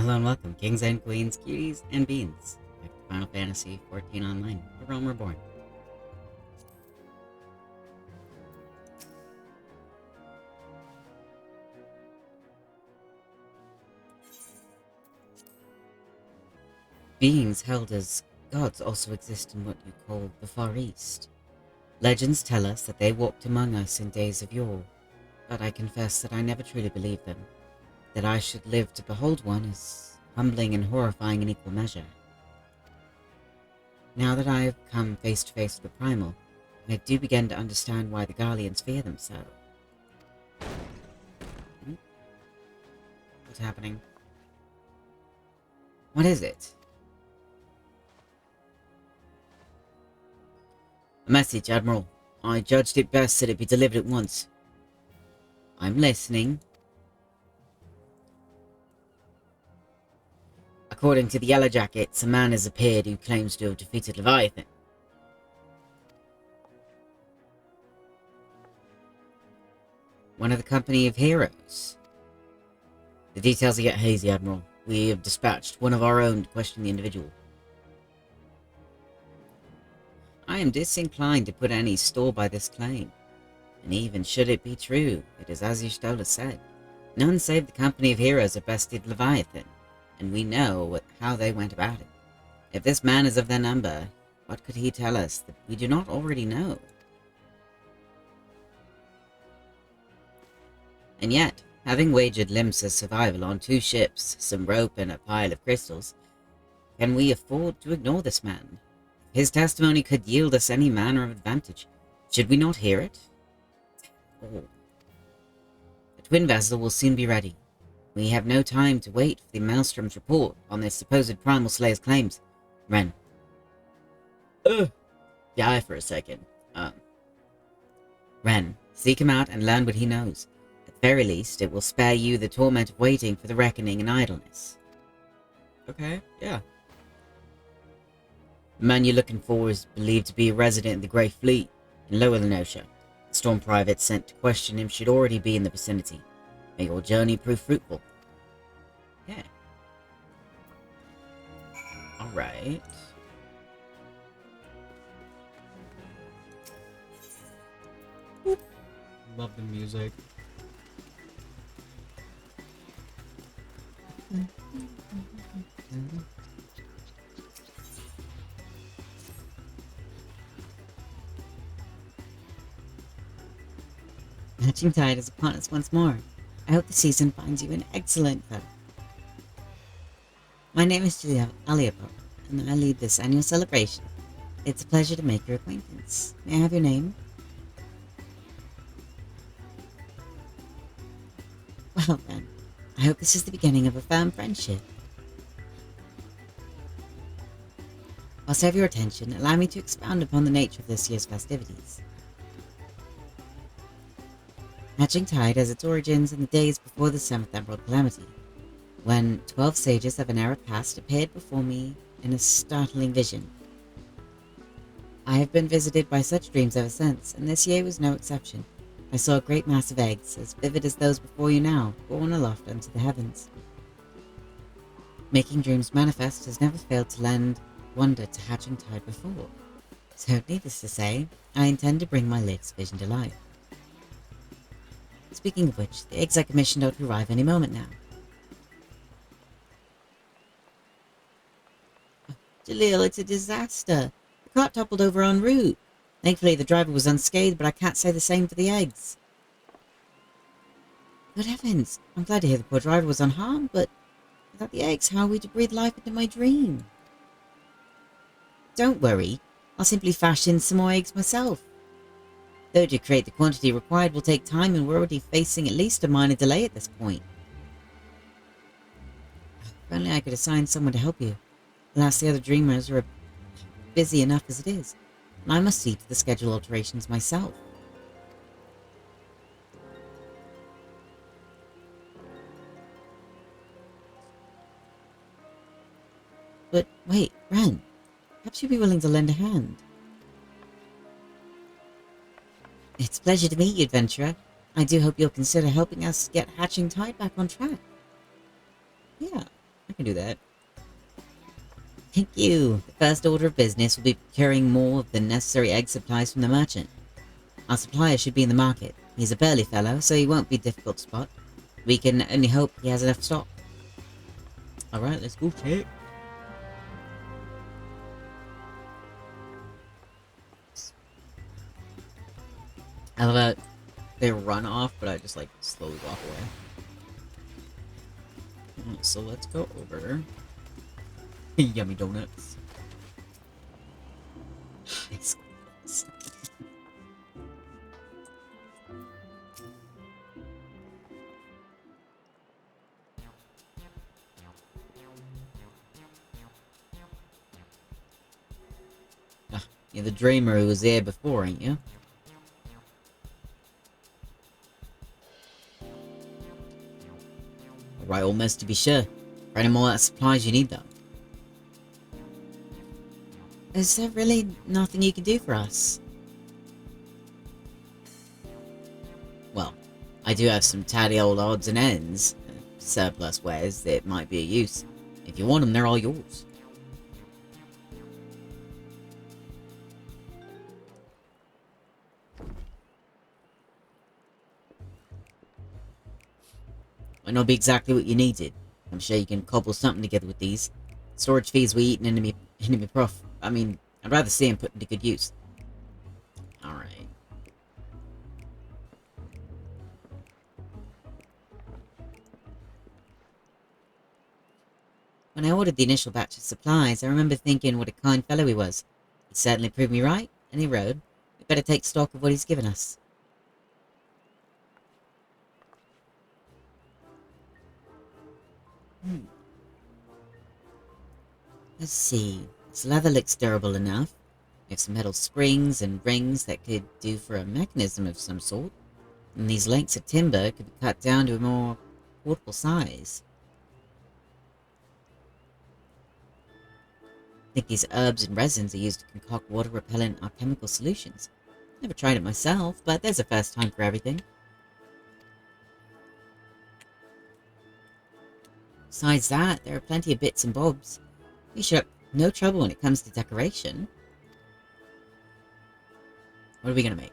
Hello and welcome, kings and queens, cuties and beans, back to Final Fantasy XIV Online, The Realm Reborn. Beings held as gods also exist in what you call the Far East. Legends tell us that they walked among us in days of yore, but I confess that I never truly believed them. That I should live to behold one is humbling and horrifying in equal measure. Now that I have come face to face with the Primal, I do begin to understand why the Garleans fear them so. What's happening? What is it? A message, Admiral. I judged it best that it be delivered at once. I'm listening. According to the Yellow Jackets, a man has appeared who claims to have defeated Leviathan. One of the company of heroes. The details are yet hazy, Admiral. We have dispatched one of our own to question the individual. I am disinclined to put any store by this claim. And even should it be true, it is as Y'shtola said. None save the company of heroes have bested Leviathan, and we know how they went about it. If this man is of their number, what could he tell us that we do not already know? And yet, having wagered Limsa's survival on 2 ships, some rope and a pile of crystals, can we afford to ignore this man? His testimony could yield us any manner of advantage. Should we not hear it? Oh. The twin vessel will soon be ready. We have no time to wait for the Maelstrom's report on this supposed Primal Slayer's claims. Ren. Die for a second. Ren, seek him out and learn what he knows. At the very least, it will spare you the torment of waiting for the reckoning and idleness. Okay, yeah. The man you're looking for is believed to be a resident of the Grey Fleet in Lower Lenosha. The Storm Private sent to question him should already be in the vicinity. May your journey prove fruitful. Yeah. Alright. Love the music. Hatching Tide is upon us once more. I hope the season finds you in excellent health. My name is Julia Aliapur, and I lead this annual celebration. It's a pleasure to make your acquaintance. May I have your name? Well then, I hope this is the beginning of a firm friendship. Whilst I have your attention, allow me to expound upon the nature of this year's festivities. Hatching Tide has its origins in the days before the 7th Emerald Calamity, when 12 sages of an era past appeared before me in a startling vision. I have been visited by such dreams ever since, and this year was no exception. I saw a great mass of eggs, as vivid as those before you now, borne aloft unto the heavens. Making dreams manifest has never failed to lend wonder to Hatching Tide before, so needless to say, I intend to bring my latest vision to life. Speaking of which, the eggs I commissioned ought to arrive any moment now. Oh, Jalil, it's a disaster. The cart toppled over en route. Thankfully, the driver was unscathed, but I can't say the same for the eggs. Good heavens, I'm glad to hear the poor driver was unharmed, but without the eggs, how are we to breathe life into my dream? Don't worry, I'll simply fashion some more eggs myself. Though to create the quantity required will take time, and we're already facing at least a minor delay at this point. If only I could assign someone to help you. Alas, the other dreamers are busy enough as it is, and I must see to the schedule alterations myself. But wait, Ren, perhaps you'd be willing to lend a hand. It's a pleasure to meet you, adventurer. I do hope you'll consider helping us get Hatching Tide back on track. Yeah, I can do that. Thank you. The first order of business will be procuring more of the necessary egg supplies from the merchant. Our supplier should be in the market. He's a burly fellow, so he won't be difficult to spot. We can only hope he has enough stock. Alright, let's go check. I love that they run off, but I just like slowly walk away. So let's go over. Yummy donuts. You're the dreamer who was there before, ain't you? Alright, almost to be sure. For any more supplies you need, though. Is there really nothing you can do for us? Well, I do have some tatty old odds and ends, surplus wares that might be of use. If you want them, they're all yours. Might not be exactly what you needed. I'm sure you can cobble something together with these. Storage fees we eat an enemy prof. I mean, I'd rather see him put into good use. Alright. When I ordered the initial batch of supplies, I remember thinking what a kind fellow he was. He certainly proved me right, and he rode. We better take stock of what he's given us. Let's see. This leather looks durable enough. We have some metal springs and rings that could do for a mechanism of some sort. And these lengths of timber could be cut down to a more portable size. I think these herbs and resins are used to concoct water-repellent alchemical solutions. Never tried it myself, but there's a first time for everything. Besides that, there are plenty of bits and bobs. We should have no trouble when it comes to decoration. What are we gonna make?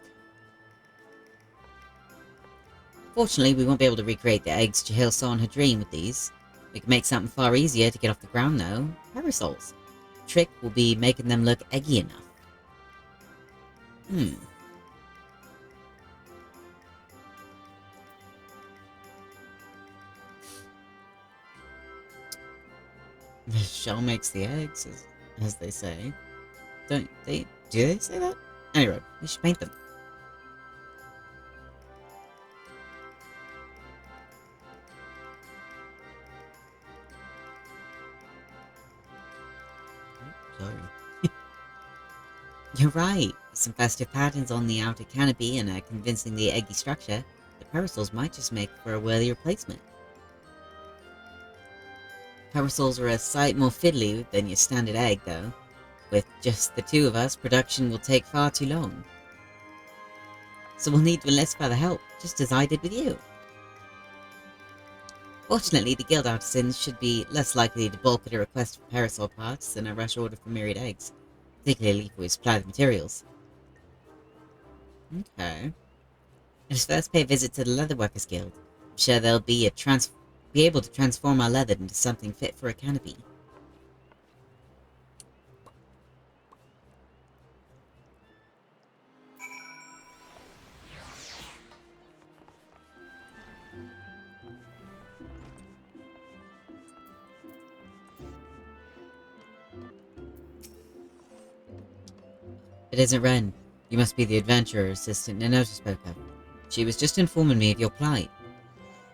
Fortunately, we won't be able to recreate the eggs Jahil saw in her dream with these. We can make something far easier to get off the ground though. Parasols. The trick will be making them look eggy enough. The shell makes the eggs, as they say. Do they say that? Anyway, we should paint them. Sorry. You're right. Some festive patterns on the outer canopy and a convincingly eggy structure. The parasols might just make for a worthy replacement. Parasols are a sight more fiddly than your standard egg, though. With just the two of us, production will take far too long. So we'll need to enlist further help, just as I did with you. Fortunately, the guild artisans should be less likely to balk at a request for parasol parts than a rush order for myriad eggs, particularly for his supply of materials. Okay. Let us first pay a visit to the Leatherworkers Guild. I'm sure they'll be able to transform our leather into something fit for a canopy. It isn't Ren. You must be the adventurer assistant Nanoto spoke of. She was just informing me of your plight.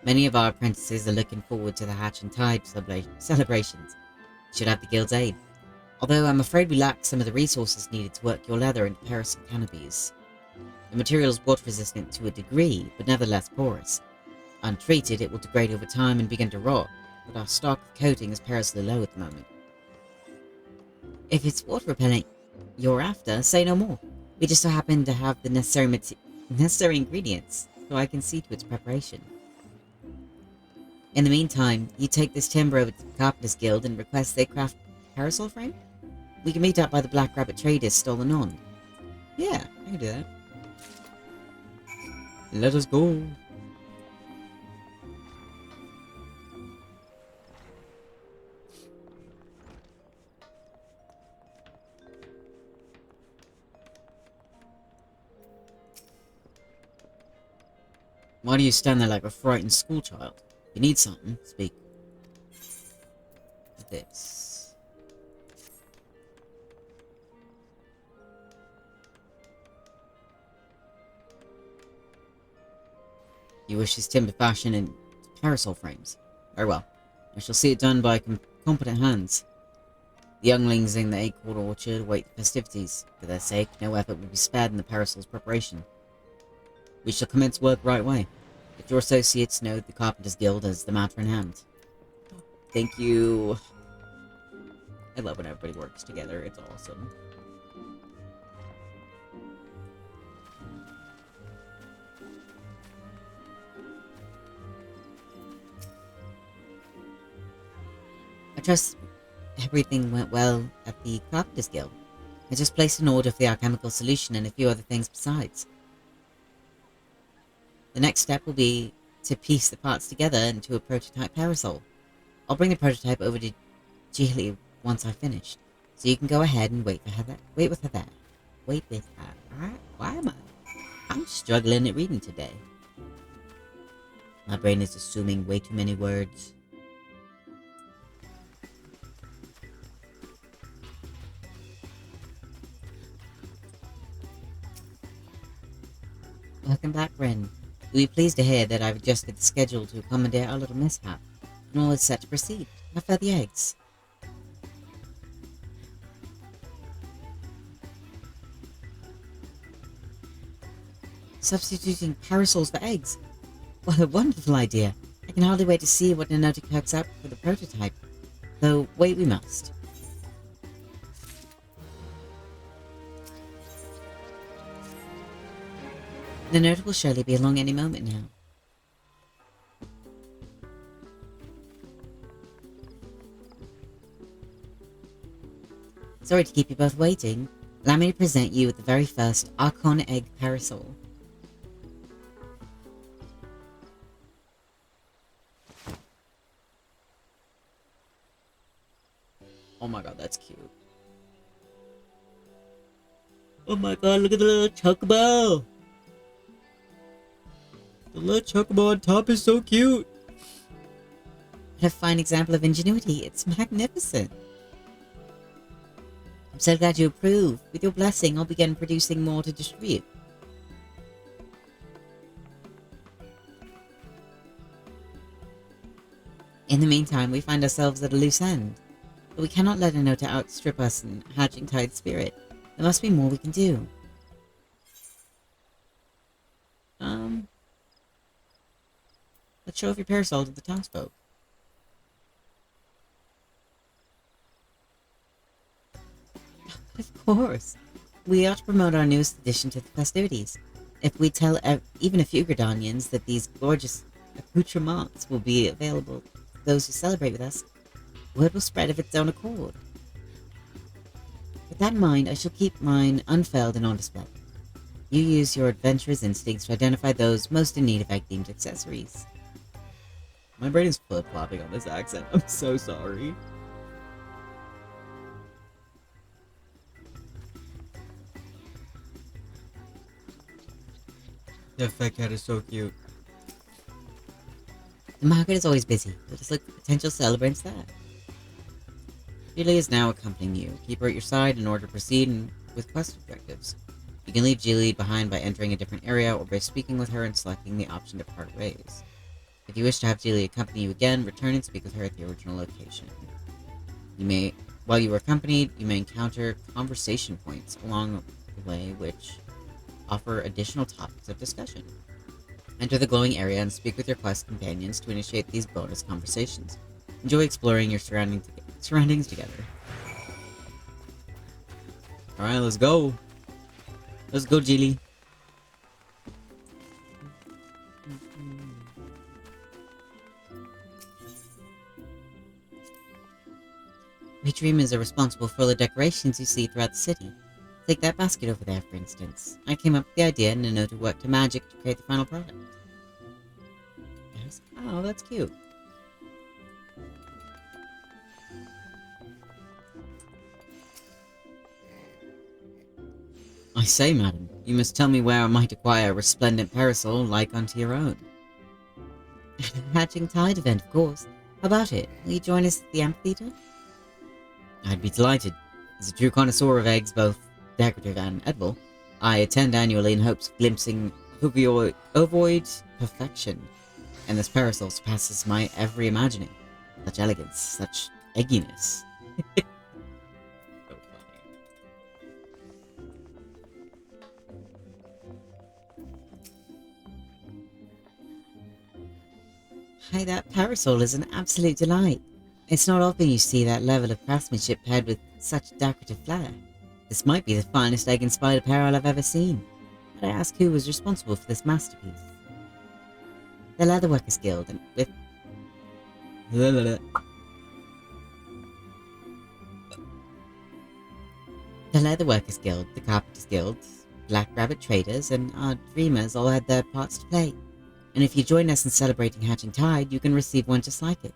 Many of our apprentices are looking forward to the Hatch and Tide celebrations. You should have the guild's aid. Although I'm afraid we lack some of the resources needed to work your leather into parasol canopies. The material is water resistant to a degree, but nevertheless porous. Untreated, it will degrade over time and begin to rot, but our stock of coating is perilously low at the moment. If it's water repellent you're after, say no more. We just so happen to have the necessary ingredients, so I can see to its preparation. In the meantime, you take this timber over to the Carpenters Guild and request they craft a parasol frame? We can meet up by the Black Rabbit Traders stolen on. Yeah, I can do that. Let us go. Why do you stand there like a frightened schoolchild? If you need something, speak. This. You wish this timber fashion in parasol frames. Very well. I shall see it done by competent hands. The younglings in the Acorn Orchard await the festivities. For their sake, no effort will be spared in the parasol's preparation. We shall commence work right away. Let your associates know the Carpenters Guild as the matter in hand. Thank you. I love when everybody works together. It's awesome. I trust everything went well at the Carpenters Guild. I just placed an order for the alchemical solution and a few other things besides. The next step will be to piece the parts together into a prototype parasol. I'll bring the prototype over to Geely once I've finished, so you can go ahead and wait with her there. Alright? Why am I? I'm struggling at reading today. My brain is assuming way too many words. Welcome back, Ren. You'll be pleased to hear that I've adjusted the schedule to accommodate our little mishap, and all is set to proceed. How fare the eggs? Substituting parasols for eggs? What a wonderful idea! I can hardly wait to see what Nanotic cooks up for the prototype. Though, wait we must. The note will surely be along any moment now. Sorry to keep you both waiting. Allow me to present you with the very first Archon Egg Parasol. Oh my god, that's cute. Oh my god, look at the little chocobo! The little chocobo on top is so cute! What a fine example of ingenuity. It's magnificent. I'm so glad you approve. With your blessing, I'll begin producing more to distribute. In the meantime, we find ourselves at a loose end. But we cannot let Anota outstrip us in hatching tide spirit. There must be more we can do. Let's show off your parasol to the townsfolk. Of course. We ought to promote our newest addition to the festivities. If we tell even a few Gridanians that these gorgeous accoutrements will be available to those who celebrate with us, word will spread of its own accord. With that in mind, I shall keep mine unfurled and on display. You use your adventurous instincts to identify those most in need of egg-themed accessories. My brain is flip-flopping on this accent. I'm so sorry. That fat cat is so cute. The market is always busy. Let us look for potential celebrants there. Julie is now accompanying you. Keep her at your side in order to proceed with quest objectives. You can leave Julie behind by entering a different area or by speaking with her and selecting the option to part ways. If you wish to have Julie accompany you again, return and speak with her at the original location. While you are accompanied, you may encounter conversation points along the way which offer additional topics of discussion. Enter the glowing area and speak with your quest companions to initiate these bonus conversations. Enjoy exploring your surroundings together. Alright, let's go. Let's go, Jilly. We dreamers are responsible for all the decorations you see throughout the city. Take that basket over there, for instance. I came up with the idea and a note of work to magic to create the final product. Yes. Oh, that's cute. I say, madam, you must tell me where I might acquire a resplendent parasol like unto your own. At a Hatching Tide event, of course. How about it? Will you join us at the amphitheater? I'd be delighted. As a true connoisseur of eggs, both decorative and edible, I attend annually in hopes of glimpsing ovoid perfection, and this parasol surpasses my every imagining. Such elegance, such egginess. So funny. Hey, that parasol is an absolute delight. It's not often you see that level of craftsmanship paired with such decorative flair. This might be the finest egg-inspired apparel I've ever seen. But I ask who was responsible for this masterpiece? The Leatherworkers Guild, and with... The Leatherworkers Guild, the Carpenters Guild, Black Rabbit Traders, and our Dreamers all had their parts to play. And if you join us in celebrating Hatching Tide, you can receive one just like it.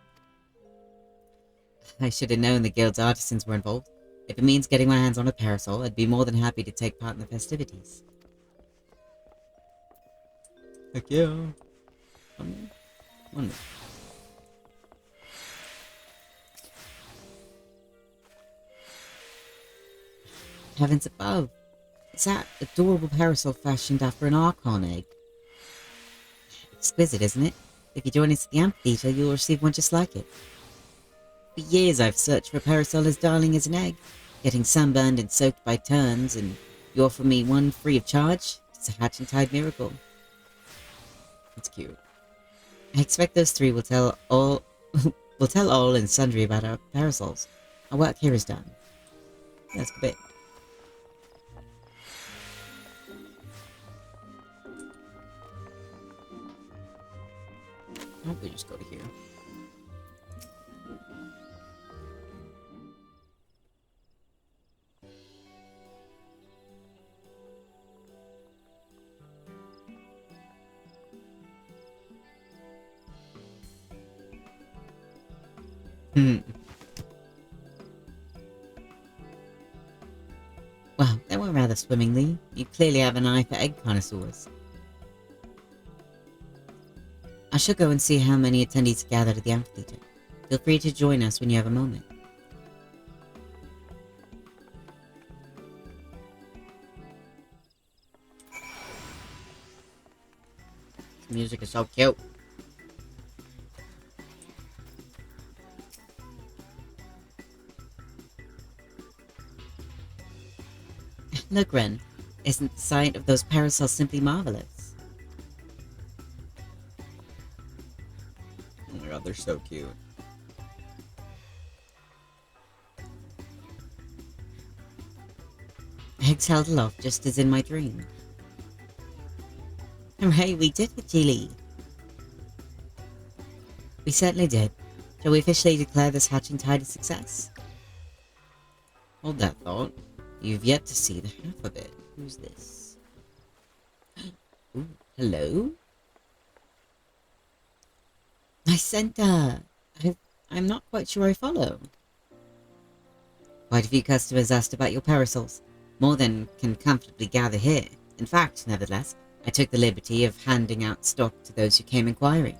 I should have known the guild's artisans were involved. If it means getting my hands on a parasol, I'd be more than happy to take part in the festivities. Heck yeah. One minute. Heavens above! It's that adorable parasol fashioned after an Archon egg. Exquisite, isn't it? If you join us at the amphitheater, you'll receive one just like it. For years I've searched for a parasol as darling as an egg, getting sunburned and soaked by turns, and you offer me one free of charge? It's a Hatching Tide miracle. That's cute. I expect those three will tell all and sundry about our parasols. Our work here is done. That's a bit. I hope we just go to here. Well, that went rather swimmingly. You clearly have an eye for egg connoisseurs. I shall go and see how many attendees are gathered at the amphitheater. Feel free to join us when you have a moment. The music is so cute. Look, Ren, isn't the sight of those parasols simply marvelous? Oh my god, they're so cute. Eggs held aloft just as in my dream. Hooray, we did it, Geely! We certainly did. Shall we officially declare this Hatching Tide a success? Hold that thought. You've yet to see the half of it. Who's this? Ooh, hello? My center! I'm not quite sure I follow. Quite a few customers asked about your parasols. More than can comfortably gather here. In fact, nevertheless, I took the liberty of handing out stock to those who came inquiring.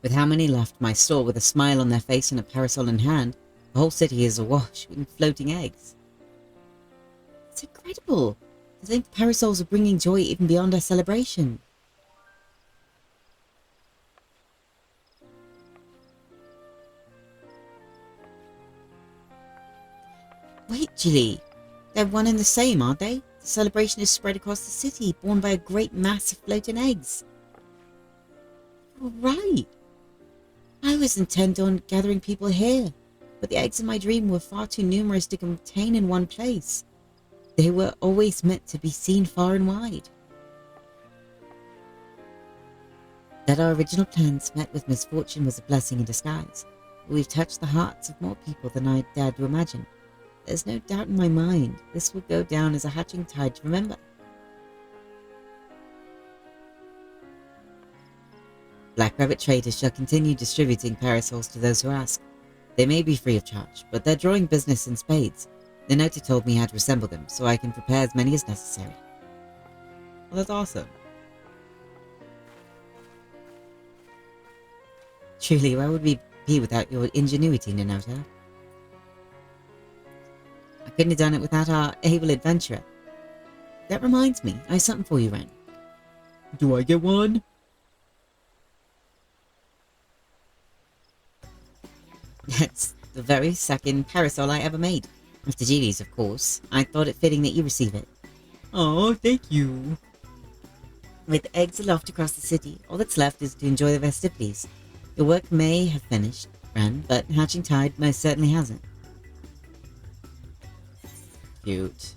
With how many left my store with a smile on their face and a parasol in hand, the whole city is awash in floating eggs. It's incredible! To think the parasols are bringing joy even beyond our celebration. Wait, Jilly. They're one and the same, aren't they? The celebration is spread across the city, borne by a great mass of floating eggs. You're right. I was intent on gathering people here, but the eggs in my dream were far too numerous to contain in one place. They were always meant to be seen far and wide. That our original plans met with misfortune was a blessing in disguise. We've touched the hearts of more people than I dared to imagine. There's no doubt in my mind this will go down as a hatching tide to remember. Black Rabbit traders shall continue distributing parasols to those who ask. They may be free of charge, but they're drawing business in spades. The note told me how to assemble them, so I can prepare as many as necessary. Well, that's awesome. Truly, where would we be without your ingenuity, Ninoto? I couldn't have done it without our able adventurer. That reminds me, I have something for you, Ren. Do I get one? That's the very second parasol I ever made. After Julie's, of course. I thought it fitting that you receive it. Oh, thank you. With eggs aloft across the city, all that's left is to enjoy the festivities. Your work may have finished, Ren, but Hatching Tide most certainly hasn't. Cute.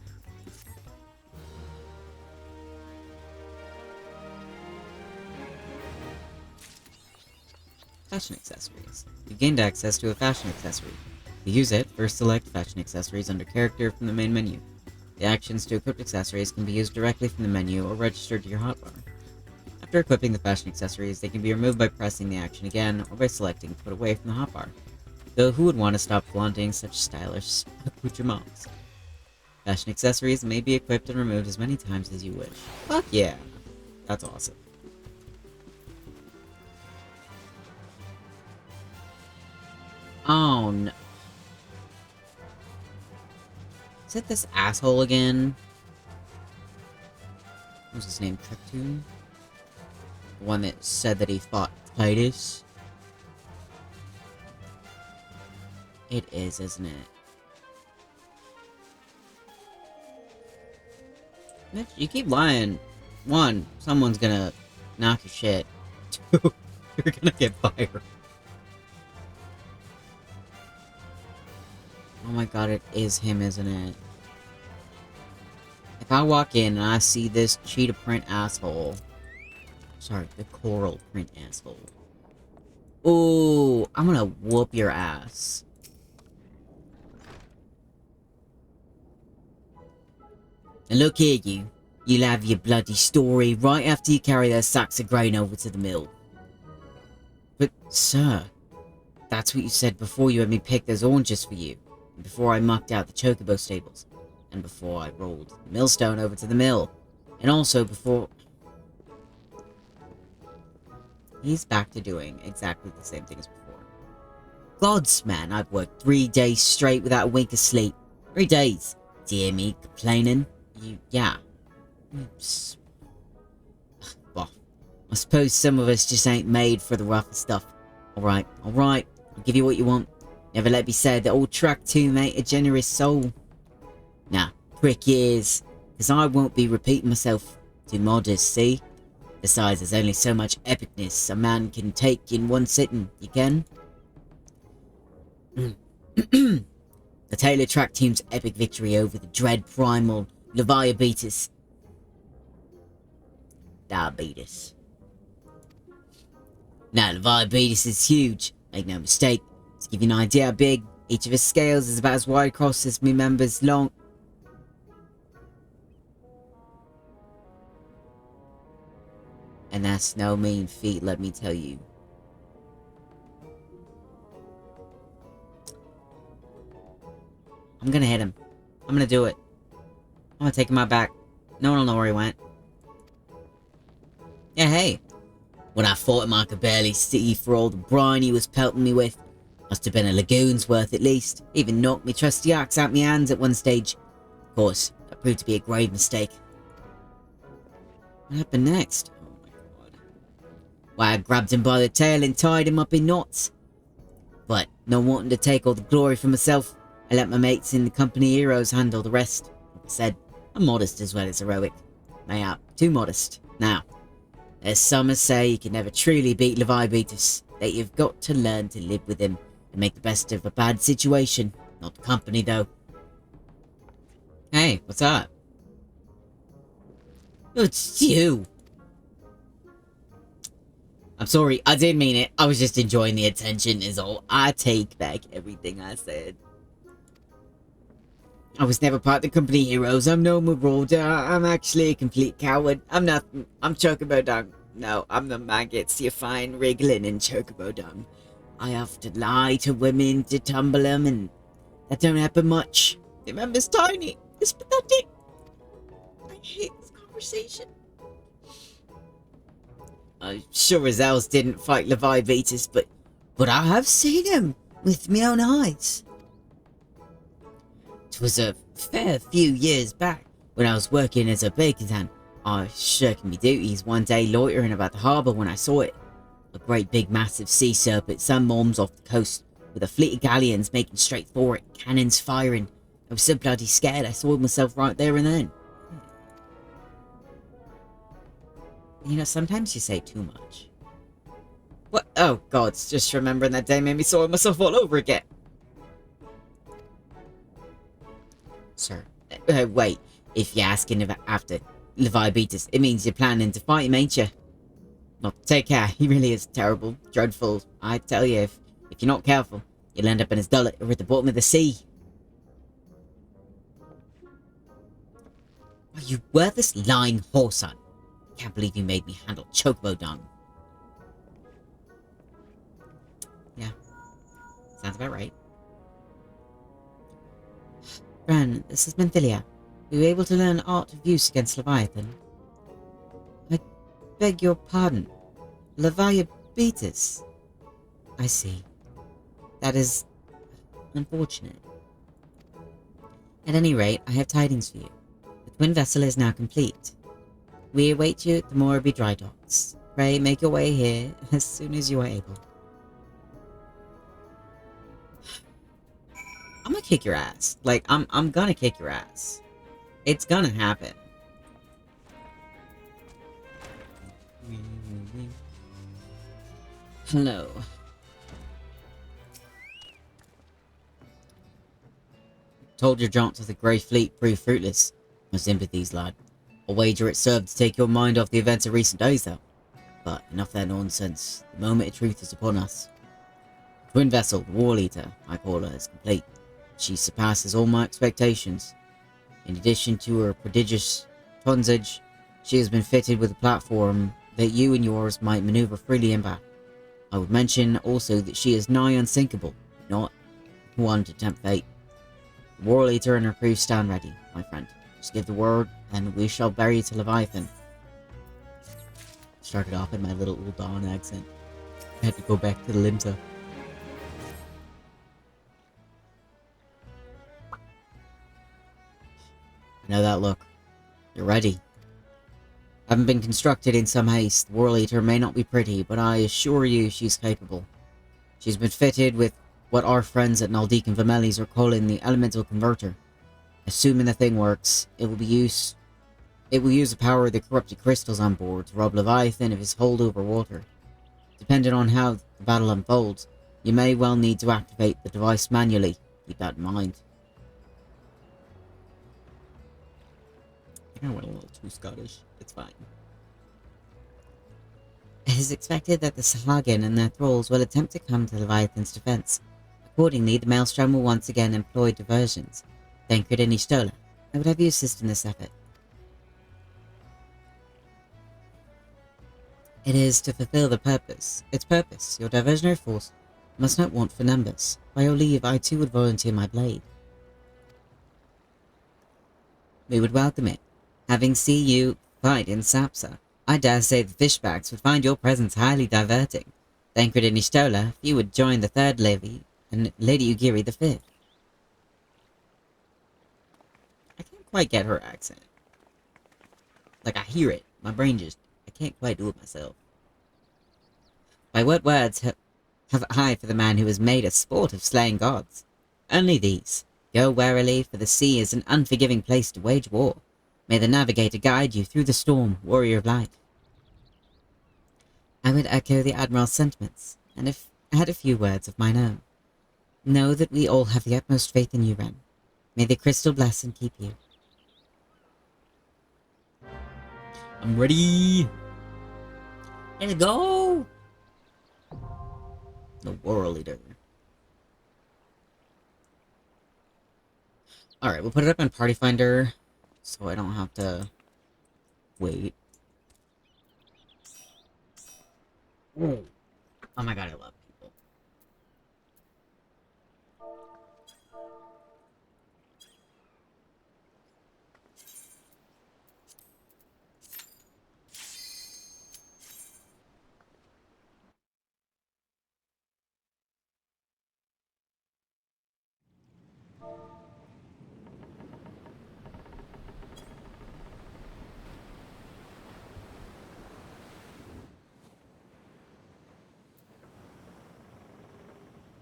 Fashion accessories. You gained access to a fashion accessory. To use it, first select fashion accessories under character from the main menu. The actions to equip accessories can be used directly from the menu or registered to your hotbar. After equipping the fashion accessories, they can be removed by pressing the action again or by selecting put away from the hotbar. Though who would want to stop flaunting such stylish accoutrements? Fashion accessories may be equipped and removed as many times as you wish. Fuck yeah! That's awesome. Oh no. Is it this asshole again? What was his name? Triptune? The one that said that he fought Titus? It is, isn't it? Mitch, you keep lying. One, someone's gonna knock your shit. Two, you're gonna get fired. Oh my god, it is him, isn't it? If I walk in and I see this cheetah print asshole... Sorry, the coral print asshole. Ooh, I'm gonna whoop your ass. And look here, you. You'll have your bloody story right after you carry those sacks of grain over to the mill. But, sir, that's what you said before you had me pick those oranges for you. And before I mucked out the chocobo stables. And before I rolled the millstone over to the mill. And also before... He's back to doing exactly the same thing as before. Gods, man, I've worked 3 days straight without a wink of sleep. 3 days. Do you hear me complaining? Yeah. Oops. Well, I suppose some of us just ain't made for the rougher stuff. Alright, alright. I'll give you what you want. Never let me say that old track 2 mate a generous soul. Nah, prick ears. Cause I won't be repeating myself. Too modest, see? Besides, there's only so much epicness a man can take in one sitting, you can? The Taylor track team's epic victory over the dread primal Leviabetus. Diabetes. Now, Leviabetus is huge. Make no mistake. To give you an idea how big, each of his scales is about as wide across as me members long. And that's no mean feat, let me tell you. I'm gonna hit him. I'm gonna do it. I'm gonna take him out back. No one will know where he went. Yeah, hey. When I fought him, I could barely see for all the brine he was pelting me with. Must have been a lagoon's worth at least. Even knocked me trusty axe out my hands at one stage. Of course, that proved to be a grave mistake. What happened next? Oh my god. Why, I grabbed him by the tail and tied him up in knots. But, not wanting to take all the glory for myself, I let my mates in the company heroes handle the rest. Like I said, I'm modest as well as heroic. Mayhap, too modest. Now, there's some who say you can never truly beat Leviabetus, that you've got to learn to live with him and make the best of a bad situation. Not the company, though. Hey, what's up? It's you! I'm sorry, I didn't mean it. I was just enjoying the attention is all. I take back everything I said. I was never part of the company heroes. I'm no marauder. I'm actually a complete coward. I'm nothing. I'm Chocobo Dung. No, I'm the maggots you find wriggling in Chocobo Dung. I often lie to women to tumble them, and that don't happen much. Remember's tiny. It's pathetic. I hate this conversation. I sure as else didn't fight Levi Vetus, but I have seen him with my own eyes. It was a fair few years back when I was working as a baker's hand. I was shirking my duties one day loitering about the harbour when I saw it. A great big massive sea serpent some moms off the coast with a fleet of galleons making straight for it, cannons firing. I was so bloody scared I saw myself right there and then. You know, sometimes you say too much. What? Oh god, just remembering that day made me saw myself all over again. Sir, wait, if you're asking about after Levi Vetus, it means you're planning to fight him, ain't you? Well, take care, he really is terrible, dreadful. I tell you, if you're not careful, you'll end up in his gullet or at the bottom of the sea. Are you worthless lying whoreson? Can't believe you made me handle Chocobo Dung. Yeah, sounds about right. Bran, this is Menthilia. Were you able to learn art of use against Leviathan? I beg your pardon. Leviabetus. I see. That is unfortunate. At any rate, I have tidings for you. The twin vessel is now complete. We await you at the Moraby dry docks. Pray make your way here as soon as you are able. I'm gonna kick your ass. Like, I'm gonna kick your ass. It's gonna happen. Hello. Told your jaunt to the Grey Fleet proved fruitless. No sympathies, lad. I'll wager it served to take your mind off the events of recent days, though. But enough of that nonsense. The moment of truth is upon us. The twin vessel, the Wall Eater, I call her, is complete. She surpasses all my expectations. In addition to her prodigious tonnage, she has been fitted with a platform that you and yours might maneuver freely in back. I would mention also that she is nigh unsinkable, not one to tempt fate. The Wall Eater and her crew stand ready, my friend. Just give the word, and we shall bury you to Leviathan. Started off in my little Uldan accent. I had to go back to the Limta. I know that look. You're ready. Having been constructed in some haste, the World Eater may not be pretty, but I assure you she's capable. She's been fitted with what our friends at Naldik and Vermelis are calling the Elemental Converter. Assuming the thing works, it will use the power of the corrupted crystals on board to rob Leviathan of his hold over water. Depending on how the battle unfolds, you may well need to activate the device manually. Keep that in mind. I went a little too Scottish. It's fine. It is expected that the Sahagin and their thralls will attempt to come to Leviathan's defense. Accordingly, the Maelstrom will once again employ diversions. Tancred and Ishtola, I would have you assist in this effort. It is to fulfill the purpose. Its purpose, your diversionary force, must not want for numbers. By your leave, I too would volunteer my blade. We would welcome it. Having seen you fight in Sapsa, I dare say the fishbacks would find your presence highly diverting. Tancred and Ishtola, if you would join the third levy, and Lady Ugiri the fifth. I can't quite get her accent. Like, I hear it. My brain just... I can't quite do it myself. By what words have I for the man who has made a sport of slaying gods? Only these. Go warily, for the sea is an unforgiving place to wage war. May the navigator guide you through the storm, warrior of light. I would echo the Admiral's sentiments, and add a few words of mine own. Know that we all have the utmost faith in you, Ren. May the crystal bless and keep you. I'm ready. Let's go. The World Eater. Alright, we'll put it up on Party Finder, so I don't have to wait. Ooh. Oh my god, I love people.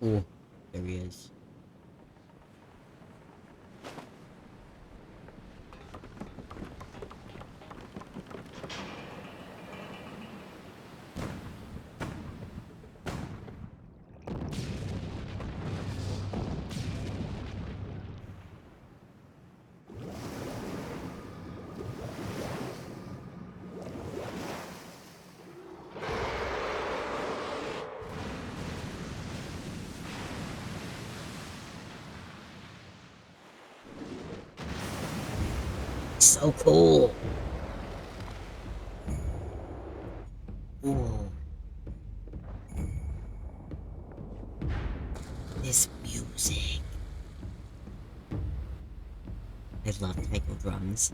Ooh, there he is. So cool. Ooh. This music. I love taiko drums.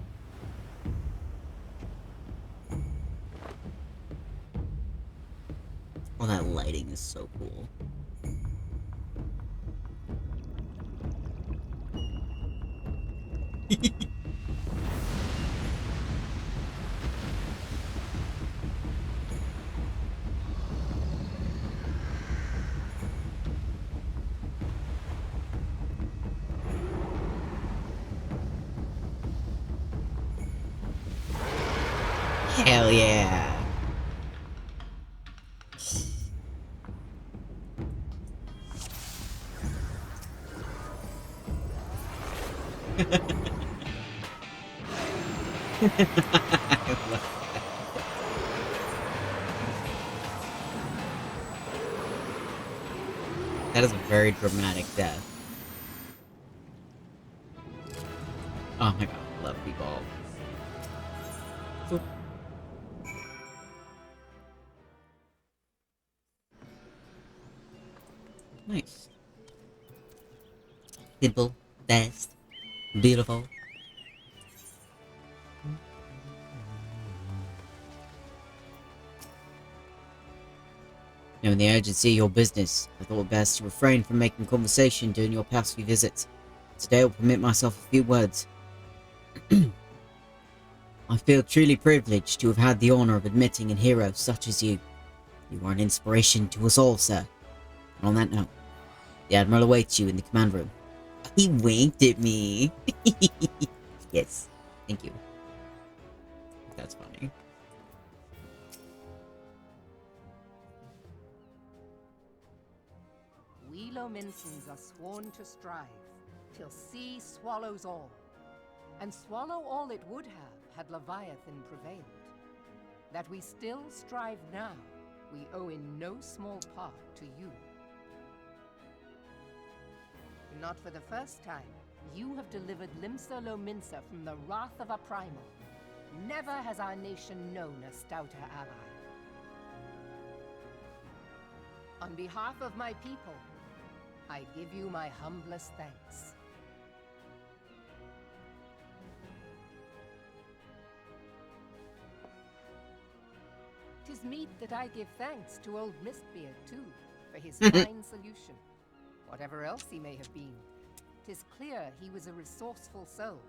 Oh, that lighting is so cool. Hell yeah. That is a very dramatic death. Oh my god, I love people. Nice. Simple, fast, beautiful. Knowing the urgency of your business, I thought it best to refrain from making conversation during your past few visits. Today I'll permit myself a few words. I feel truly privileged to have had the honor of admitting a hero such as you. You are an inspiration to us all, sir. And on that note, the Admiral awaits you in the command room. He winked at me. Yes, thank you. That's funny. We Lominsons are sworn to strive, till sea swallows all. And swallow all it would have, had Leviathan prevailed. That we still strive now, we owe in no small part to you. Not for the first time, you have delivered Limsa Lominsa from the wrath of a primal. Never has our nation known a stouter ally. On behalf of my people, I give you my humblest thanks. 'Tis meet that I give thanks to old Mistbeard, too, for his fine solution. Whatever else he may have been, 'tis clear he was a resourceful soul.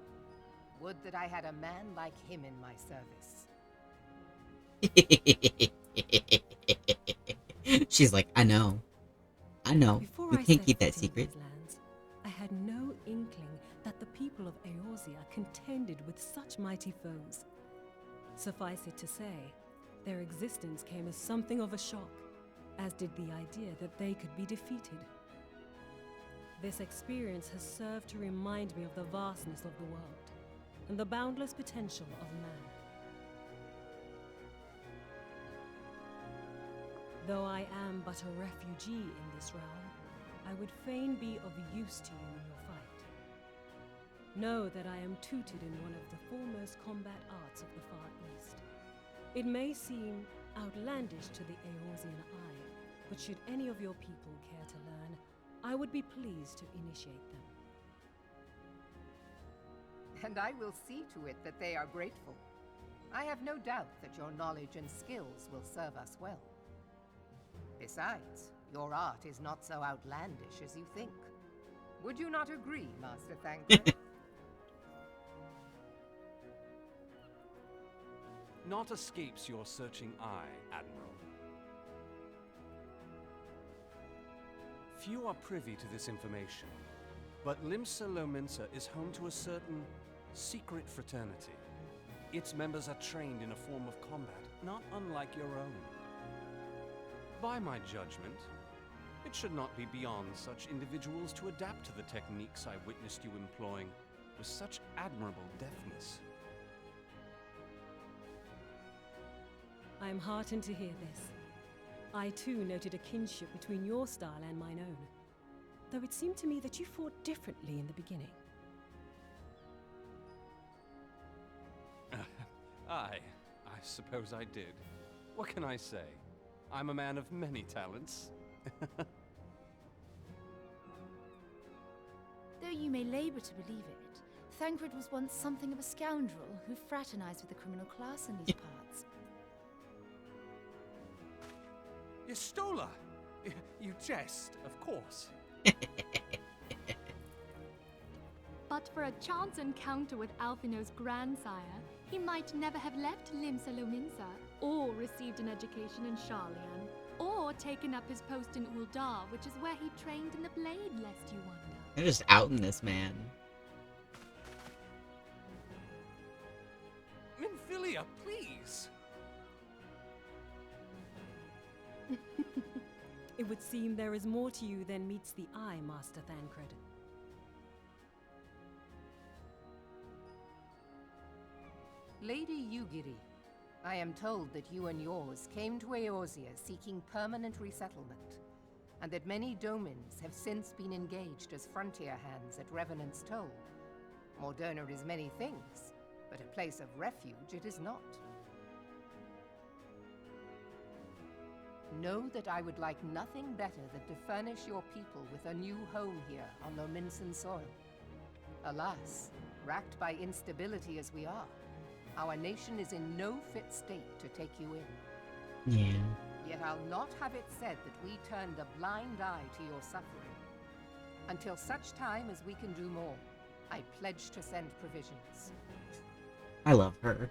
Would that I had a man like him in my service. She's like, I know. I know. Before You I can't set keep that foot in secret. these lands, I had no inkling that the people of Eorzea contended with such mighty foes. Suffice it to say, their existence came as something of a shock, as did the idea that they could be defeated. This experience has served to remind me of the vastness of the world, and the boundless potential of man. Though I am but a refugee in this realm, I would fain be of use to you in your fight. Know that I am tutored in one of the foremost combat arts of the Far East. It may seem outlandish to the Eorzean eye, but should any of your people care to learn, I would be pleased to initiate them. And I will see to it that they are grateful. I have no doubt that your knowledge and skills will serve us well. Besides, your art is not so outlandish as you think. Would you not agree, Master Thancred? Naught escapes your searching eye, Admiral. Few are privy to this information, but Limsa Lominsa is home to a certain secret fraternity. Its members are trained in a form of combat, not unlike your own. By my judgment, it should not be beyond such individuals to adapt to the techniques I witnessed you employing with such admirable deftness. I am heartened to hear this. I too noted a kinship between your style and mine own, though it seemed to me that you fought differently in the beginning. I suppose I did. What can I say? I'm a man of many talents. Though you may labor to believe it, Thancred was once something of a scoundrel who fraternized with the criminal class in these parts. Yestola! You jest, of course. But for a chance encounter with Alphino's grandsire, he might never have left Limsa Lominsa, or received an education in Sharlayan, or taken up his post in Uldar, which is where he trained in the blade, lest you wonder. They're just outing this man. Minfilia, please! It would seem there is more to you than meets the eye, Master Thancred. Lady Yugiri, I am told that you and yours came to Eorzea seeking permanent resettlement, and that many domins have since been engaged as frontier hands at Revenant's Toll. Moderna is many things, but a place of refuge it is not. Know that I would like nothing better than to furnish your people with a new home here on Lominsan soil. Alas, racked by instability as we are, our nation is in no fit state to take you in. Yeah. Yet I'll not have it said that we turned a blind eye to your suffering. Until such time as we can do more, I pledge to send provisions. I love her.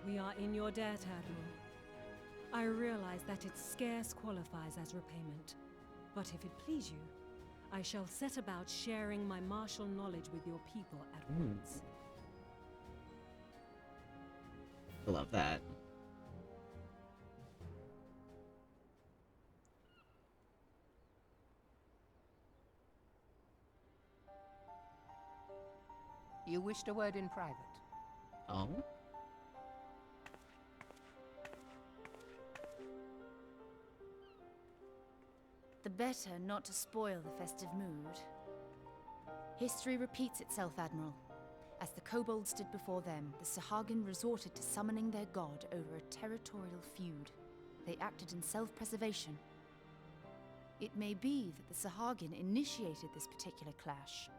We are in your debt, Admiral. I realize that it scarce qualifies as repayment, but if it please you, I shall set about sharing my martial knowledge with your people at once. I love that. You wished a word in private. Oh? The better not to spoil the festive mood. History repeats itself, Admiral. As the kobolds did before them, the Sahagin resorted to summoning their god over a territorial feud. They acted in self-preservation. It may be that the Sahagin initiated this particular clash,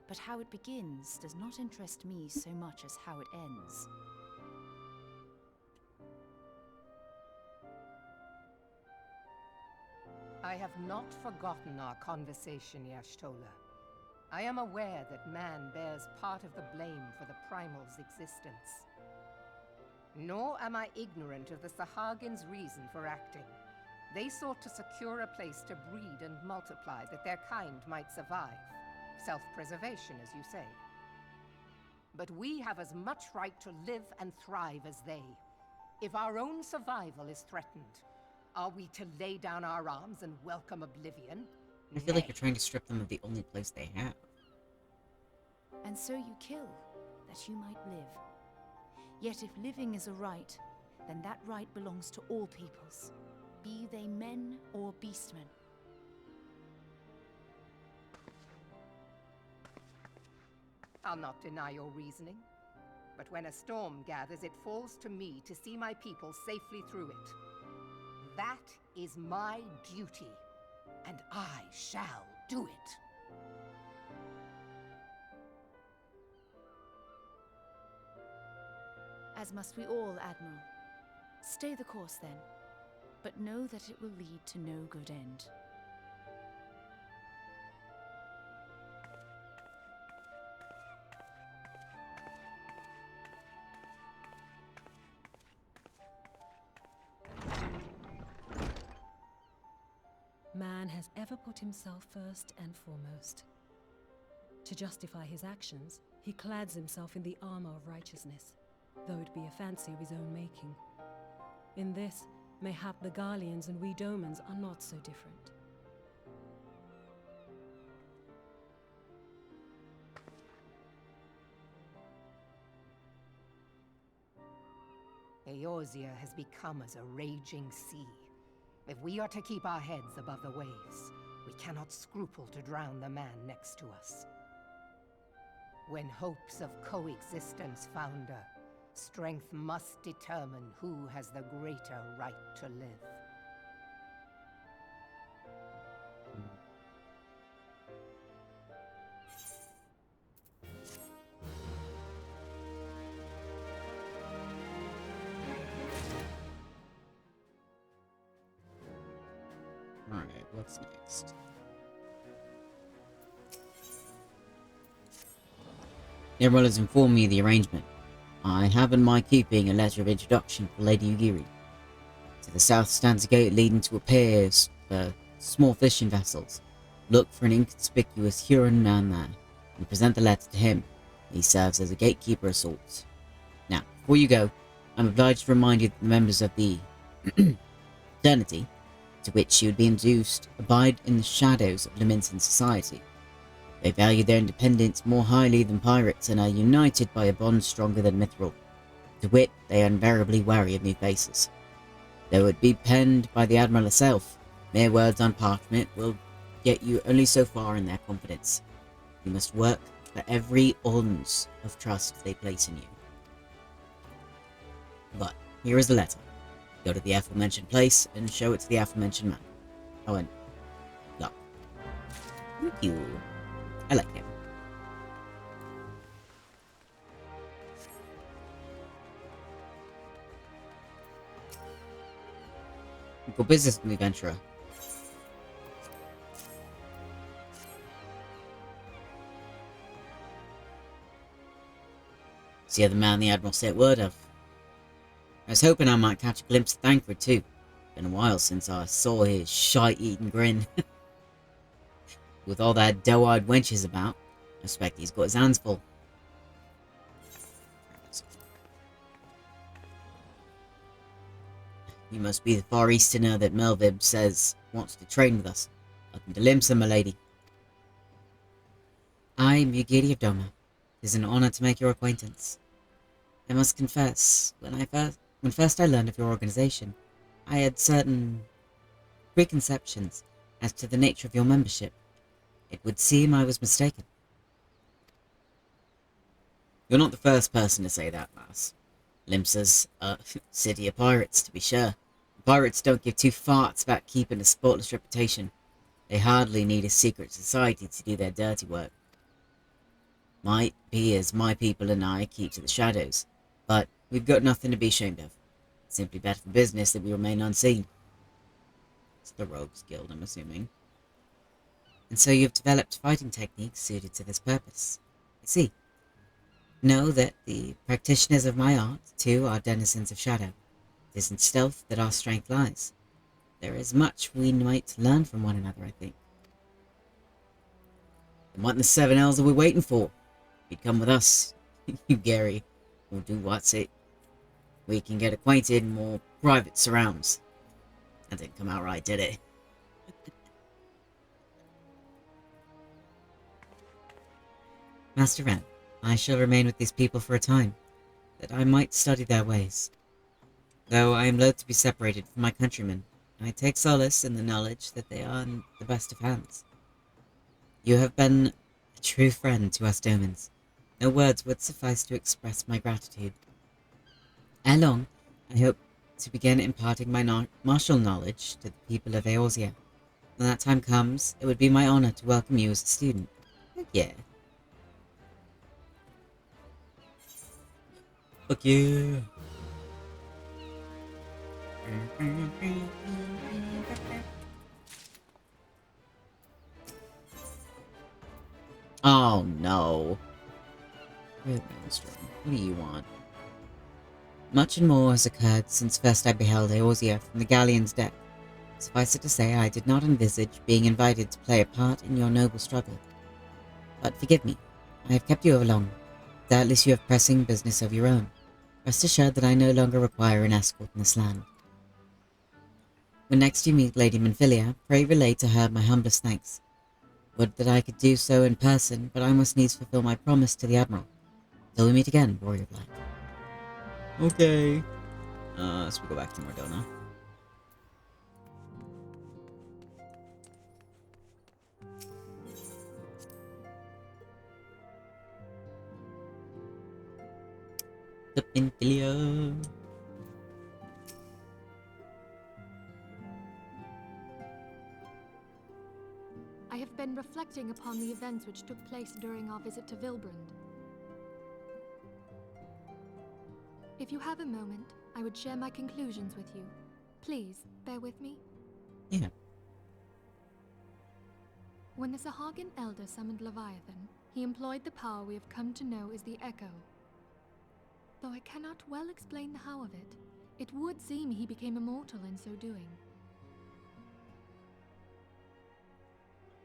but how it begins does not interest me so much as how it ends. I have not forgotten our conversation, Y'shtola. I am aware that man bears part of the blame for the Primal's existence. Nor am I ignorant of the Sahagin's reason for acting. They sought to secure a place to breed and multiply that their kind might survive. Self-preservation, as you say. But we have as much right to live and thrive as they. If our own survival is threatened, are we to lay down our arms and welcome oblivion? I feel like you're trying to strip them of the only place they have. And so you kill, that you might live. Yet if living is a right, then that right belongs to all peoples, be they men or beastmen. I'll not deny your reasoning. But when a storm gathers, it falls to me to see my people safely through it. That is my duty, and I shall do it. As must we all, Admiral. Stay the course then, but know that it will lead to no good end. Man has ever put himself first and foremost. To justify his actions, he clads himself in the armor of righteousness, though it be a fancy of his own making. In this, mayhap the Garleans and we Domans are not so different. Eorzea has become as a raging sea. If we are to keep our heads above the waves, we cannot scruple to drown the man next to us. When hopes of coexistence founder, strength must determine who has the greater right to live. Alright, what's next? Emerald has informed me of the arrangement. I have in my keeping a letter of introduction for Lady Ugiri. To the south stands a gate leading to a pier for small fishing vessels. Look for an inconspicuous Huron man there, and present the letter to him. He serves as a gatekeeper of sorts. Now, before you go, I'm obliged to remind you that the members of the fraternity to which you would be induced abide in the shadows of Leminson society. They value their independence more highly than pirates and are united by a bond stronger than mithril. To wit, they are invariably wary of new faces. Though it be penned by the Admiral herself, mere words on parchment will get you only so far in their confidence. You must work for every ounce of trust they place in you. But here is the letter. Go to the aforementioned place and show it to the aforementioned man. Oh, and luck. Thank you. I like him. Good business, new adventurer. It's the other man the Admiral sent word of. I was hoping I might catch a glimpse of Thancred too. Been a while since I saw his shite-eating grin. With all that doe-eyed wenches about, I suspect he's got his hands full. You must be the Far Easterner that Melvib says wants to train with us. Welcome to Limsa, my lady. I'm Ugiri of Doma. It is an honor to make your acquaintance. I must confess, when first I learned of your organization, I had certain preconceptions as to the nature of your membership. It would seem I was mistaken. You're not the first person to say that, lass. Limsa's a city of pirates, to be sure. Pirates don't give two farts about keeping a spotless reputation. They hardly need a secret society to do their dirty work. Might be as my people and I keep to the shadows, but we've got nothing to be ashamed of. It's simply better for business that we remain unseen. It's the Rogues Guild, I'm assuming. And so you've developed fighting techniques suited to this purpose. I see. Know that the practitioners of my art, too, are denizens of shadow. It is in stealth that our strength lies. There is much we might learn from one another, I think. And what in the 7 L's are we waiting for? If you'd come with us, you Gary, we'll do what's it. We can get acquainted in more private surrounds. That didn't come out right, did it? Master Ren, I shall remain with these people for a time, that I might study their ways. though I am loath to be separated from my countrymen, and I take solace in the knowledge that they are in the best of hands. You have been a true friend to us Domans. No words would suffice to express my gratitude. Ere long, I hope to begin imparting my martial knowledge to the people of Eorzea. When that time comes, it would be my honor to welcome you as a student. Heck yeah. Fuck yeah. Oh no. Good Maelstrom, what do you want? Much and more has occurred since first I beheld Eorzea from the galleon's deck. Suffice it to say, I did not envisage being invited to play a part in your noble struggle. But forgive me, I have kept you over long. Doubtless you have pressing business of your own. Rest assured that I no longer require an escort in this land. When next you meet Lady Manfilia, pray relay to her my humblest thanks. Would that I could do so in person, but I must needs fulfill my promise to the Admiral. Till we meet again, Warrior Black. Okay. So we go back to Mordona. The Pinfilia. I have been reflecting upon the events which took place during our visit to Vilbrand. If you have a moment, I would share my conclusions with you. Please, bear with me. Yeah. When the Sahagin Elder summoned Leviathan, he employed the power we have come to know as the Echo. Though I cannot well explain the how of it, it would seem he became immortal in so doing.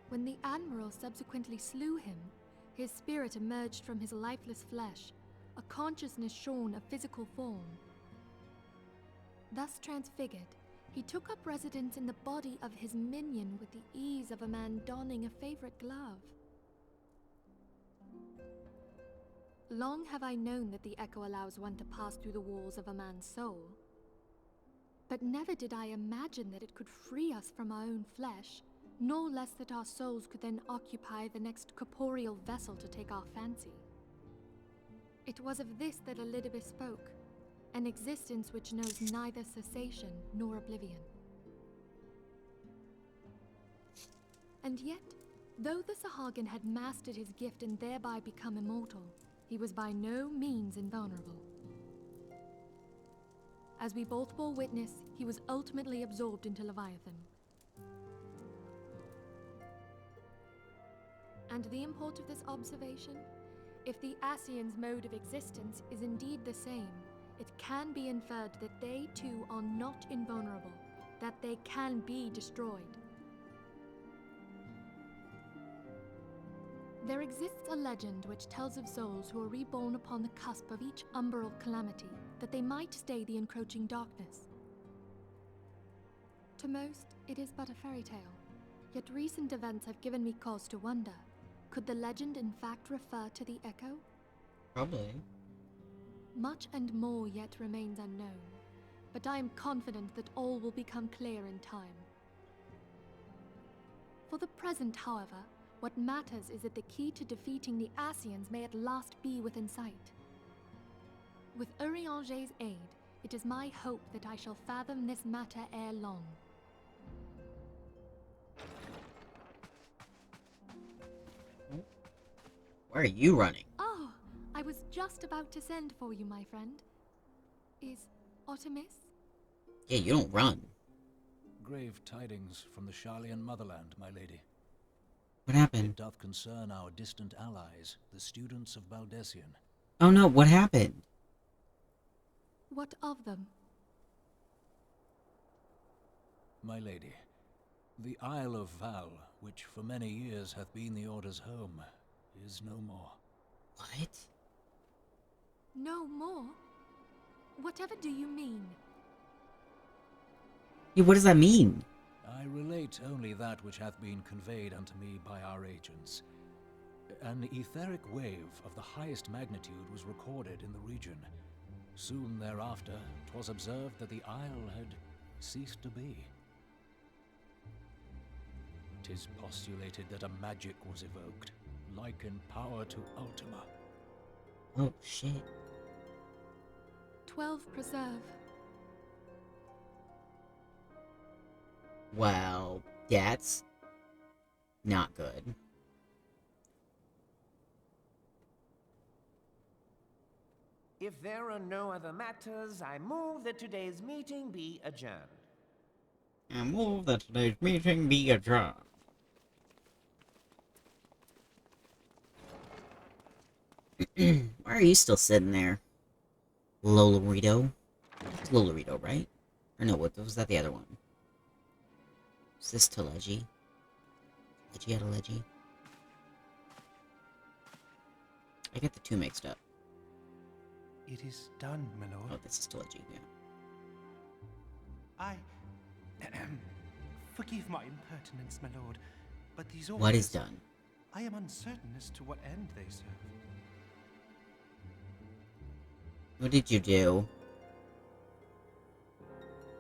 When the Admiral subsequently slew him, his spirit emerged from his lifeless flesh, a consciousness shorn of physical form. Thus transfigured, he took up residence in the body of his minion with the ease of a man donning a favorite glove. Long have I known that the Echo allows one to pass through the walls of a man's soul. But never did I imagine that it could free us from our own flesh, nor less that our souls could then occupy the next corporeal vessel to take our fancy. It was of this that Elidibeth spoke, an existence which knows neither cessation nor oblivion. And yet, though the Sahagin had mastered his gift and thereby become immortal, he was by no means invulnerable. As we both bore witness, he was ultimately absorbed into Leviathan. And the import of this observation? If the Ascians' mode of existence is indeed the same, it can be inferred that they too are not invulnerable, that they can be destroyed. There exists a legend which tells of souls who are reborn upon the cusp of each umbral calamity, that they might stay the encroaching darkness. To most, it is but a fairy tale, yet recent events have given me cause to wonder. Could the legend in fact refer to the Echo? Probably. Much and more yet remains unknown, but I am confident that all will become clear in time. For the present, however, what matters is that the key to defeating the Ascians may at last be within sight. With Eorzea's aid, it is my hope that I shall fathom this matter ere long. Where are you running? Oh, I was just about to send for you, my friend. Is Artemis? Yeah, you don't run. Grave tidings from the Sharlayan motherland, my lady. What It happened? doth concern our distant allies, the students of Baldessian. Oh no, what happened? What of them? My lady, the Isle of Val, which for many years hath been the Order's home, is no more. What? No more? Whatever do you mean? Yeah, what does that mean? I relate only that which hath been conveyed unto me by our agents. An etheric wave of the highest magnitude was recorded in the region. Soon thereafter, 'twas observed that the isle had ceased to be. 'Tis postulated that a magic was evoked, like in power to Ultima. Oh, shit. 12 preserve. Well, that's not good. If there are no other matters, I move that today's meeting be adjourned. I move that today's meeting be adjourned. Why are you still sitting there? Lolorito? It's Lolorito, right? Or no, what was that the other one? Is this Teleji? Leggy out of Leggy? I get the two mixed up. It is done, my lord. Oh, this is Teleji, yeah. I... Forgive my impertinence, my lord, but these orders... What is done? I am uncertain as to what end they serve. What did you do?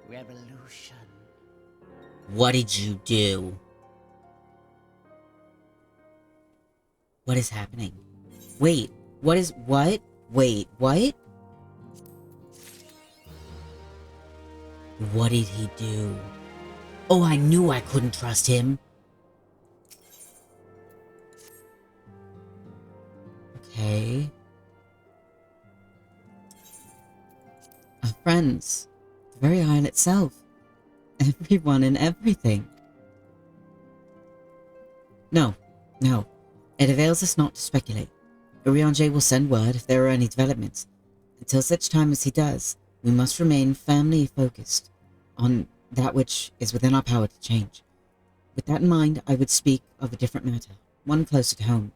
Revolution. What did you do? What is happening? Wait, what is... what? Wait, what? What did he do? Oh, I knew I couldn't trust him. Okay. Our friends. The very isle itself. Everyone and everything. No, no. It avails us not to speculate. Eorzea will send word if there are any developments. Until such time as he does, we must remain firmly focused on that which is within our power to change. With that in mind, I would speak of a different matter, one closer to home.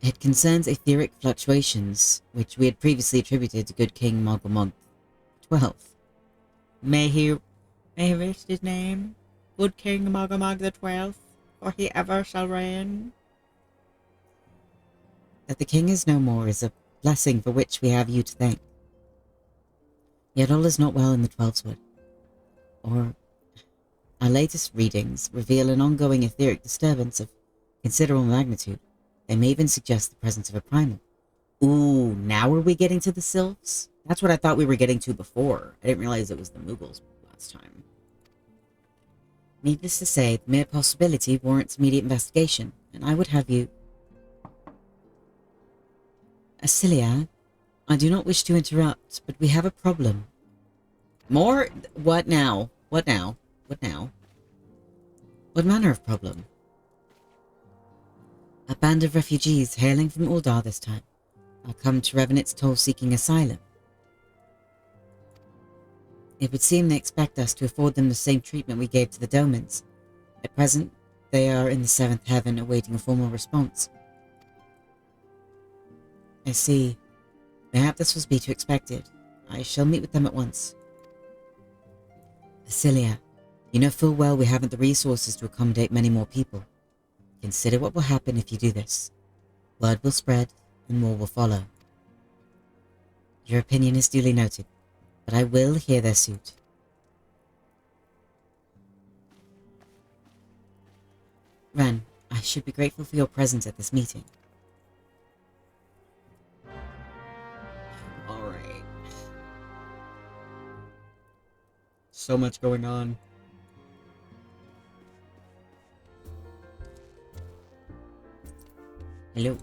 It concerns etheric fluctuations, which we had previously attributed to good King Mogulmog XII. May he rest his name, good King Mogulmog XII, for he ever shall reign. That the king is no more is a blessing for which we have you to thank. Yet all is not well in the Twelveswood. Or our latest readings reveal an ongoing etheric disturbance of considerable magnitude. They may even suggest the presence of a primal. Ooh, now are we getting to the Sylphs? That's what I thought we were getting to before. I didn't realize it was the Mughals last time. Needless to say, the mere possibility warrants immediate investigation, and I would have you... Asilia, I do not wish to interrupt, but we have a problem. More? What now? What now? What now? What manner of problem? A band of refugees hailing from Uldar this time are come to Revenant's Toll seeking asylum. It would seem they expect us to afford them the same treatment we gave to the Domans. At present, they are in the 7th heaven awaiting a formal response. I see. Mayhap this was be to expected. I shall meet with them at once. Asilia, you know full well we haven't the resources to accommodate many more people. Consider what will happen if you do this. Word will spread, and more will follow. Your opinion is duly noted, but I will hear their suit. Ren, I should be grateful for your presence at this meeting. Alright. So much going on. Hello.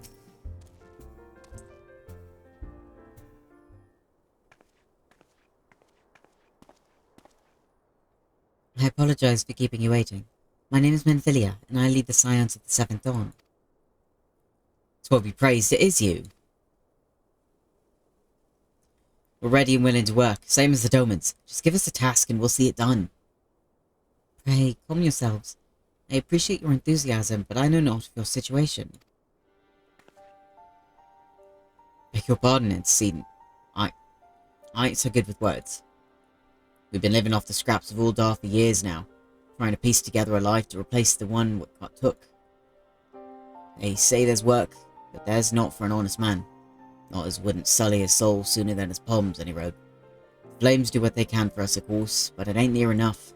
I apologize for keeping you waiting. My name is Menphilia, and I lead the Scions of the Seventh Dawn. It's what we praised, it is you. We're ready and willing to work, same as the Domans. Just give us a task and we'll see it done. Pray, calm yourselves. I appreciate your enthusiasm, but I know not of your situation. Beg your pardon, Antecedent. I ain't so good with words. We've been living off the scraps of Uldar for years now, trying to piece together a life to replace the one what got took. They say there's work But there's not for an honest man. Not as wouldn't sully his soul sooner than his palms, any road. The flames do what they can for us, of course, but it ain't near enough.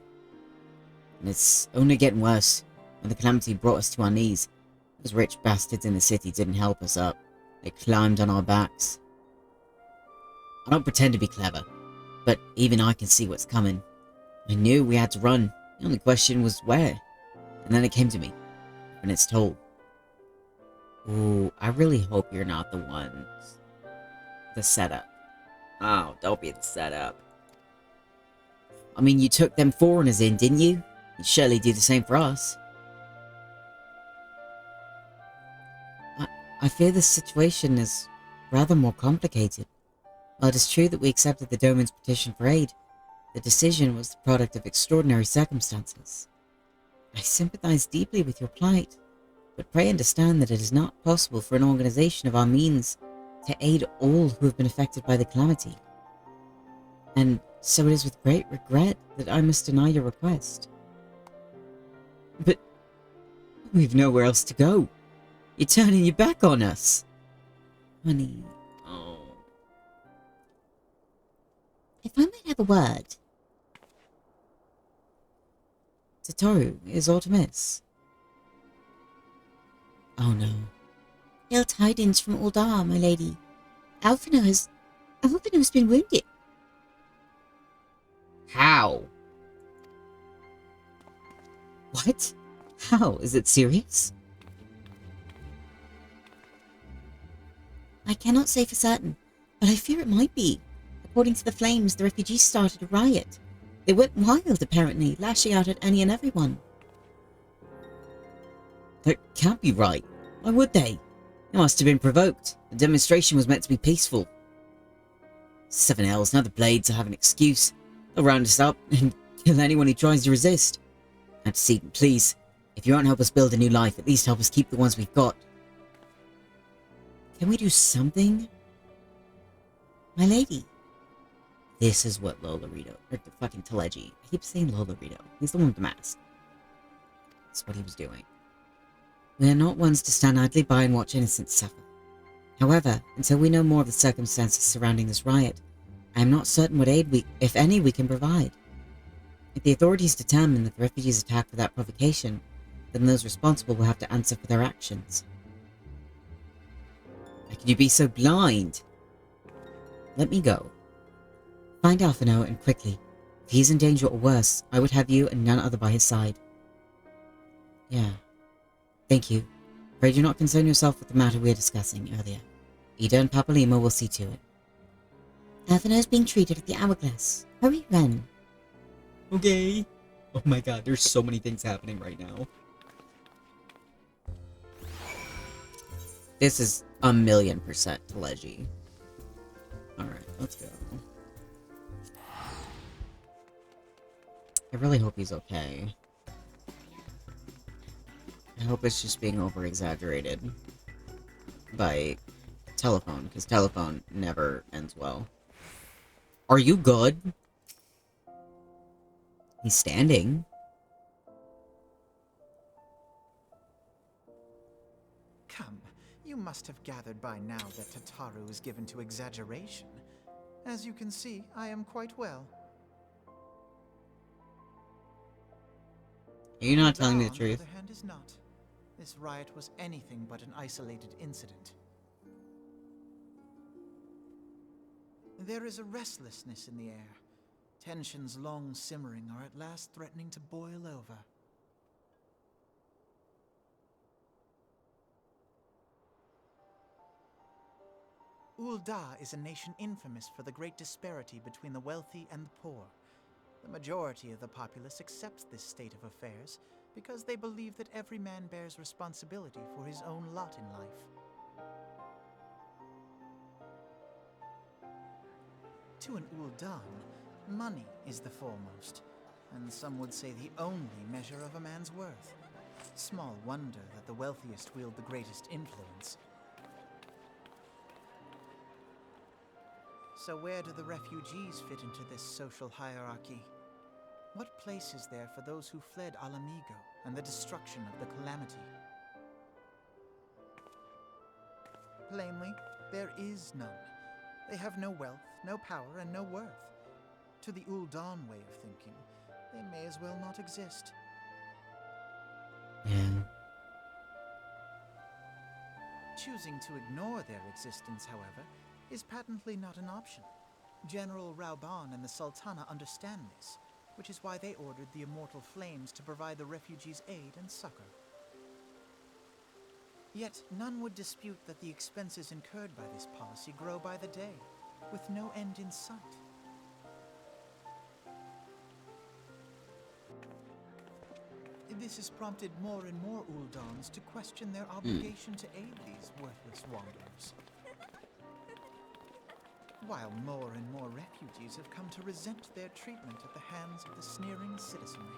And it's only getting worse. When the calamity brought us to our knees, those rich bastards in the city didn't help us up. They climbed on our backs. I don't pretend to be clever, but even I can see what's coming. I knew we had to run. The only question was where. And then it came to me. And it's told. Ooh, I really hope you're not the ones. The setup. Oh, don't be the setup. I mean, you took them foreigners in, didn't you? You'd surely do the same for us. I fear this situation is rather more complicated. While it is true that we accepted the Domin's petition for aid, the decision was the product of extraordinary circumstances. I sympathize deeply with your plight, but pray understand that it is not possible for an organization of our means to aid all who have been affected by the calamity. And so it is with great regret that I must deny your request. But we've nowhere else to go. You're turning your back on us. Honey. Oh. If I might have a word. Satoru, is aught amiss? Oh no. Ill tidings from Uldar, my lady. Alphino has been wounded. How? What? How? Is it serious? I cannot say for certain, but I fear it might be. According to the flames, the refugees started a riot. They went wild, apparently, lashing out at any and everyone. That can't be right. Why would they? It must have been provoked. The demonstration was meant to be peaceful. 7 L's, now the Blades will have an excuse. They'll round us up and kill anyone who tries to resist. Antecedent, please. If you won't help us build a new life, at least help us keep the ones we've got. Can we do something? My lady. This is what Lolorito, or the fucking Teleji. I keep saying Lolorito. He's the one with the mask. That's what he was doing. We are not ones to stand idly by and watch innocents suffer. However, until we know more of the circumstances surrounding this riot, I am not certain what aid we, if any, we can provide. If the authorities determine that the refugees attacked without provocation, then those responsible will have to answer for their actions. How can you be so blind? Let me go. Find Alphino, and quickly. If he is in danger or worse, I would have you and none other by his side. Yeah. Thank you. Pray do not concern yourself with the matter we were discussing earlier. Ida and Papalima will see to it. Alphino is being treated at the Hourglass. Hurry, Ren. Okay. Oh my god, there's so many things happening right now. This is 1,000,000% Teleji. Alright, let's go. I really hope he's okay. I hope it's just being over-exaggerated by telephone, because telephone never ends well. Are you good? He's standing. Come, you must have gathered by now that Tataru is given to exaggeration. As you can see, I am quite well. You're not telling me the On truth. the other hand, is not. This riot was anything but an isolated incident. There is a restlessness in the air. Tensions long simmering are at last threatening to boil over. Ul'dah is a nation infamous for the great disparity between the wealthy and the poor. The majority of the populace accepts this state of affairs because they believe that every man bears responsibility for his own lot in life. To an Ul'dan, money is the foremost, and some would say the only measure of a man's worth. Small wonder that the wealthiest wield the greatest influence. So where do the refugees fit into this social hierarchy? What place is there for those who fled Alamigo and the destruction of the Calamity? Plainly, there is none. They have no wealth, no power, and no worth. To the Ul'Dan way of thinking, they may as well not exist. Yeah. Choosing to ignore their existence, however, is patently not an option. General Reborn and the Sultana understand this, which is why they ordered the Immortal Flames to provide the refugees aid and succor. Yet none would dispute that the expenses incurred by this policy grow by the day, with no end in sight. This has prompted more and more Ul'Dans to question their obligation to aid these worthless wanderers. While more and more refugees have come to resent their treatment at the hands of the sneering citizenry.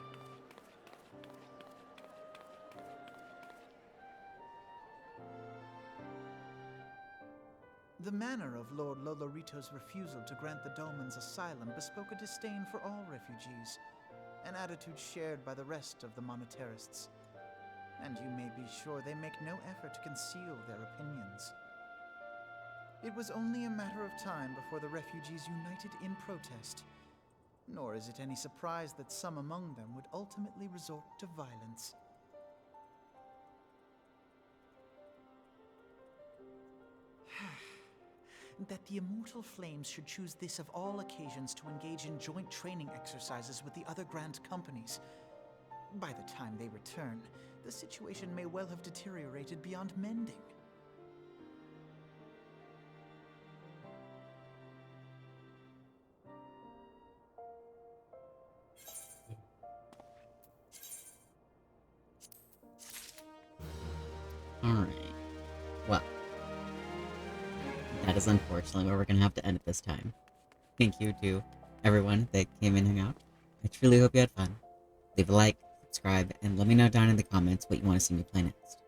The manner of Lord Lolorito's refusal to grant the Dolmens asylum bespoke a disdain for all refugees, an attitude shared by the rest of the monetarists. And you may be sure they make no effort to conceal their opinions. It was only a matter of time before the refugees united in protest, nor is it any surprise that some among them would ultimately resort to violence. That the Immortal Flames should choose this of all occasions to engage in joint training exercises with the other Grand Companies. By the time they return, the situation may well have deteriorated beyond mending. Alright. Well. That is unfortunately where we're gonna have to end it this time. Thank you to everyone that came and hung out. I truly hope you had fun. Leave a like, subscribe, and let me know down in the comments what you want to see me play next.